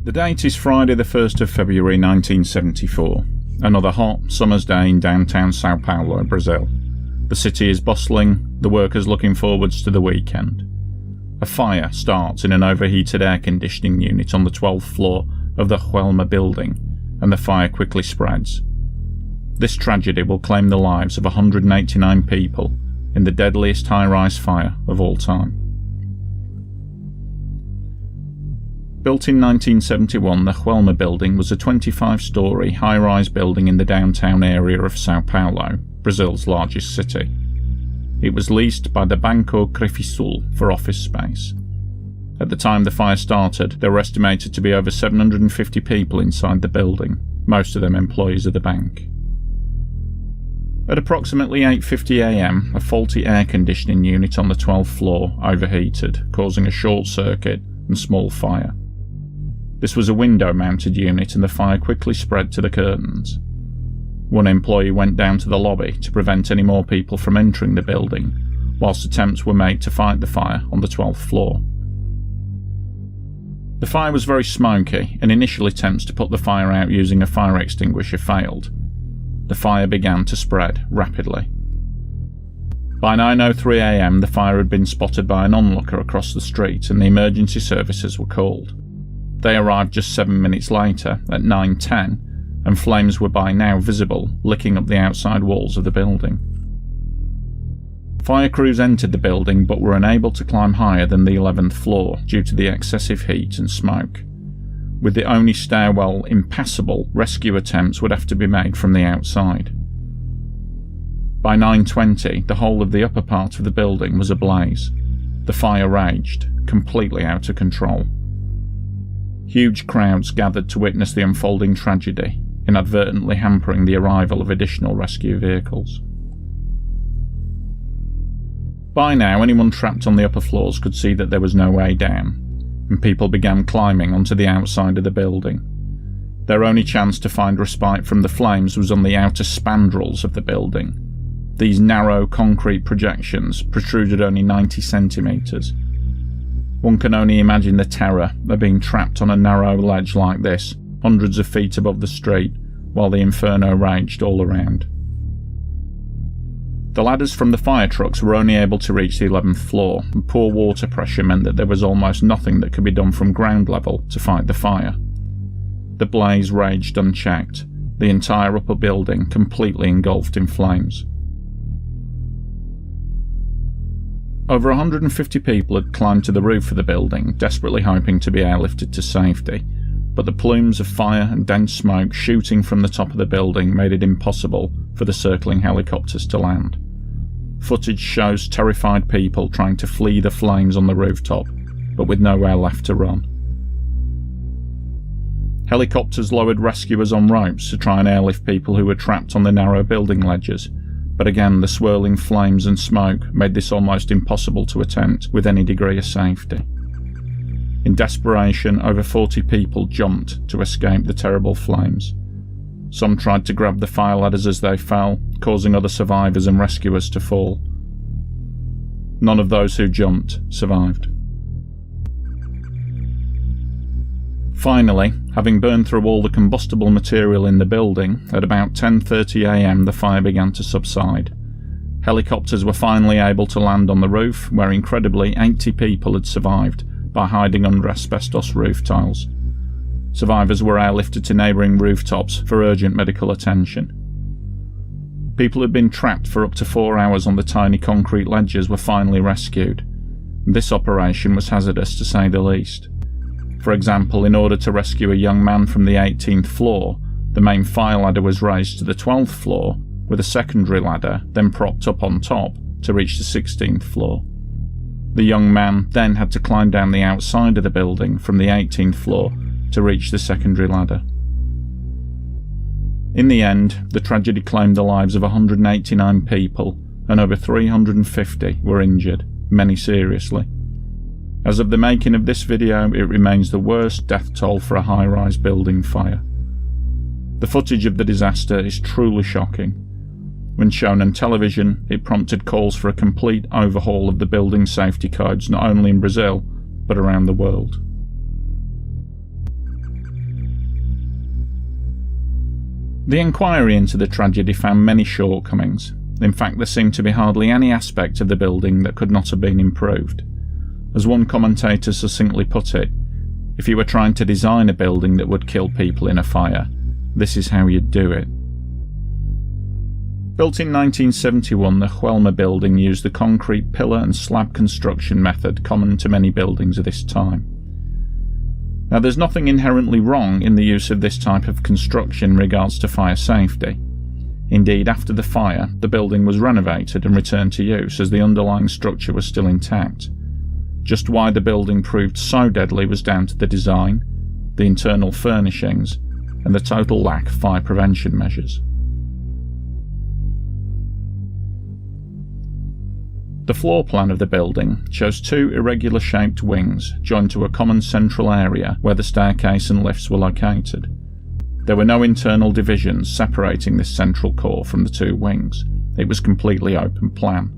The date is Friday the 1st of February 1974, another hot summer's day in downtown Sao Paulo, Brazil. The city is bustling, the workers looking forwards to the weekend. A fire starts in an overheated air conditioning unit on the 12th floor of the Joelma Building, and the fire quickly spreads. This tragedy will claim the lives of 189 people in the deadliest high-rise fire of all time. Built in 1971, the Joelma Building was a 25-storey high-rise building in the downtown area of Sao Paulo, Brazil's largest city. It was leased by the Banco Crefisa for office space. At the time the fire started, there were estimated to be over 750 people inside the building, most of them employees of the bank. At approximately 8:50 a.m, a faulty air conditioning unit on the 12th floor overheated, causing a short circuit and small fire. This was a window-mounted unit and the fire quickly spread to the curtains. One employee went down to the lobby to prevent any more people from entering the building, whilst attempts were made to fight the fire on the 12th floor. The fire was very smoky, and initial attempts to put the fire out using a fire extinguisher failed. The fire began to spread rapidly. By 9:03 a.m, the fire had been spotted by an onlooker across the street and the emergency services were called. They arrived just 7 minutes later, at 9:10, and flames were by now visible, licking up the outside walls of the building. Fire crews entered the building but were unable to climb higher than the 11th floor due to the excessive heat and smoke. With the only stairwell impassable, rescue attempts would have to be made from the outside. By 9:20, the whole of the upper part of the building was ablaze. The fire raged, completely out of control. Huge crowds gathered to witness the unfolding tragedy, inadvertently hampering the arrival of additional rescue vehicles. By now, anyone trapped on the upper floors could see that there was no way down, and people began climbing onto the outside of the building. Their only chance to find respite from the flames was on the outer spandrels of the building. These narrow concrete projections protruded only 90 centimetres. One can only imagine the terror of being trapped on a narrow ledge like this, hundreds of feet above the street, while the Inferno raged all around. The ladders from the fire trucks were only able to reach the 11th floor, and poor water pressure meant that there was almost nothing that could be done from ground level to fight the fire. The blaze raged unchecked, the entire upper building completely engulfed in flames. Over 150 people had climbed to the roof of the building, desperately hoping to be airlifted to safety, but the plumes of fire and dense smoke shooting from the top of the building made it impossible for the circling helicopters to land. Footage shows terrified people trying to flee the flames on the rooftop, but with nowhere left to run. Helicopters lowered rescuers on ropes to try and airlift people who were trapped on the narrow building ledges, but again the swirling flames and smoke made this almost impossible to attempt with any degree of safety. In desperation, over 40 people jumped to escape the terrible flames. Some tried to grab the fire ladders as they fell, causing other survivors and rescuers to fall. None of those who jumped survived. Finally, having burned through all the combustible material in the building, at about 10:30 a.m. the fire began to subside. Helicopters were finally able to land on the roof, where incredibly 80 people had survived by hiding under asbestos roof tiles. Survivors were airlifted to neighbouring rooftops for urgent medical attention. People who had been trapped for up to 4 hours on the tiny concrete ledges were finally rescued. This operation was hazardous to say the least. For example, in order to rescue a young man from the 18th floor, the main fire ladder was raised to the 12th floor, with a secondary ladder then propped up on top to reach the 16th floor. The young man then had to climb down the outside of the building from the 18th floor to reach the secondary ladder. In the end, the tragedy claimed the lives of 189 people, and over 350 were injured, many seriously. As of the making of this video, it remains the worst death toll for a high-rise building fire. The footage of the disaster is truly shocking. When shown on television, it prompted calls for a complete overhaul of the building safety codes not only in Brazil, but around the world. The inquiry into the tragedy found many shortcomings. In fact, there seemed to be hardly any aspect of the building that could not have been improved. As one commentator succinctly put it, if you were trying to design a building that would kill people in a fire, this is how you'd do it. Built in 1971, the Joelma Building used the concrete pillar and slab construction method common to many buildings of this time. Now, there's nothing inherently wrong in the use of this type of construction in regards to fire safety. Indeed, after the fire, the building was renovated and returned to use as the underlying structure was still intact. Just why the building proved so deadly was down to the design, the internal furnishings, and the total lack of fire prevention measures. The floor plan of the building shows two irregular shaped wings joined to a common central area where the staircase and lifts were located. There were no internal divisions separating this central core from the two wings. It was completely open plan.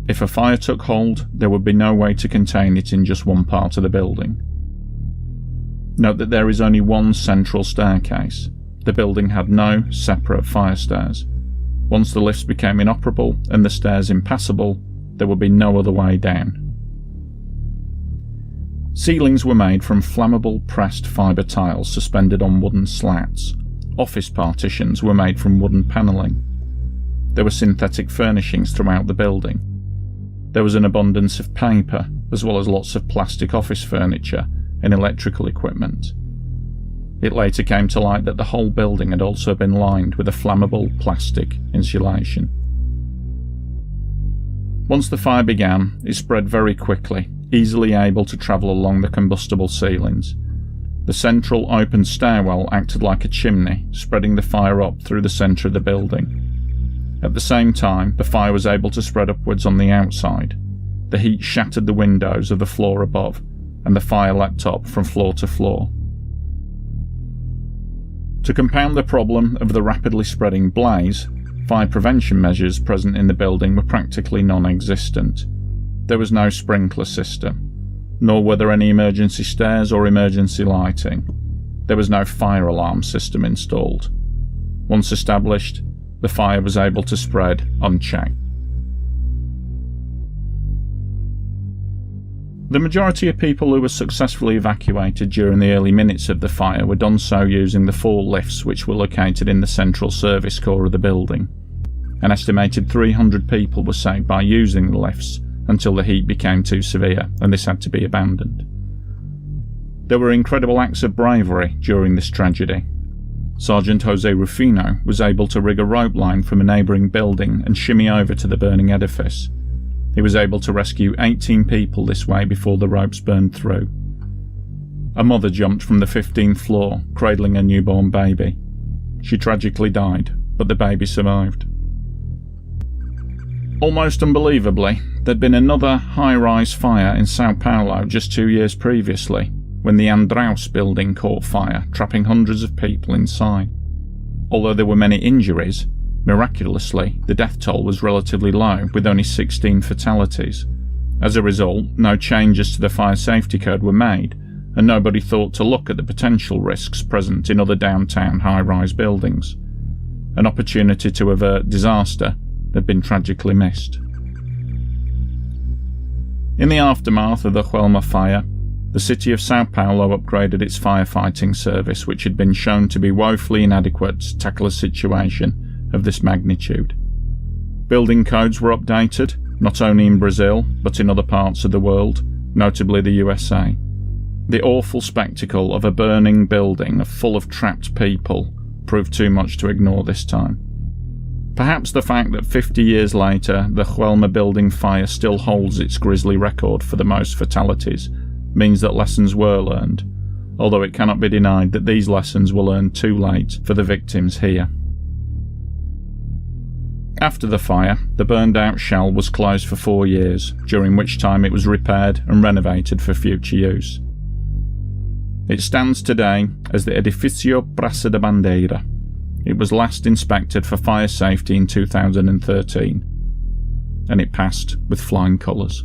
If a fire took hold, there would be no way to contain it in just one part of the building. Note that there is only one central staircase. The building had no separate fire stairs. Once the lifts became inoperable and the stairs impassable, there would be no other way down. Ceilings were made from flammable pressed fibre tiles suspended on wooden slats. Office partitions were made from wooden panelling. There were synthetic furnishings throughout the building. There was an abundance of paper, as well as lots of plastic office furniture and electrical equipment. It later came to light that the whole building had also been lined with a flammable plastic insulation. Once the fire began, it spread very quickly, easily able to travel along the combustible ceilings. The central open stairwell acted like a chimney, spreading the fire up through the centre of the building. At the same time, the fire was able to spread upwards on the outside. The heat shattered the windows of the floor above, and the fire leapt up from floor to floor. To compound the problem of the rapidly spreading blaze, fire prevention measures present in the building were practically non-existent. There was no sprinkler system, nor were there any emergency stairs or emergency lighting. There was no fire alarm system installed. Once established, the fire was able to spread unchecked. The majority of people who were successfully evacuated during the early minutes of the fire were done so using the 4 lifts which were located in the central service core of the building. An estimated 300 people were saved by using the lifts until the heat became too severe and this had to be abandoned. There were incredible acts of bravery during this tragedy. Sergeant Jose Rufino was able to rig a rope line from a neighbouring building and shimmy over to the burning edifice. He was able to rescue 18 people this way before the ropes burned through. A mother jumped from the 15th floor, cradling a newborn baby. She tragically died, but the baby survived. Almost unbelievably, there'd been another high-rise fire in Sao Paulo just 2 years previously, when the Andraus building caught fire, trapping hundreds of people inside. Although there were many injuries, miraculously, the death toll was relatively low, with only 16 fatalities. As a result, no changes to the fire safety code were made, and nobody thought to look at the potential risks present in other downtown high-rise buildings. An opportunity to avert disaster had been tragically missed. In the aftermath of the Joelma fire, the city of Sao Paulo upgraded its firefighting service, which had been shown to be woefully inadequate to tackle a situation of this magnitude. Building codes were updated, not only in Brazil, but in other parts of the world, notably the USA. The awful spectacle of a burning building full of trapped people proved too much to ignore this time. Perhaps the fact that 50 years later the Joelma Building fire still holds its grisly record for the most fatalities means that lessons were learned, although it cannot be denied that these lessons were learned too late for the victims here. After the fire, the burned-out shell was closed for 4 years, during which time it was repaired and renovated for future use. It stands today as the Edifício Praça da Bandeira. It was last inspected for fire safety in 2013, and it passed with flying colours.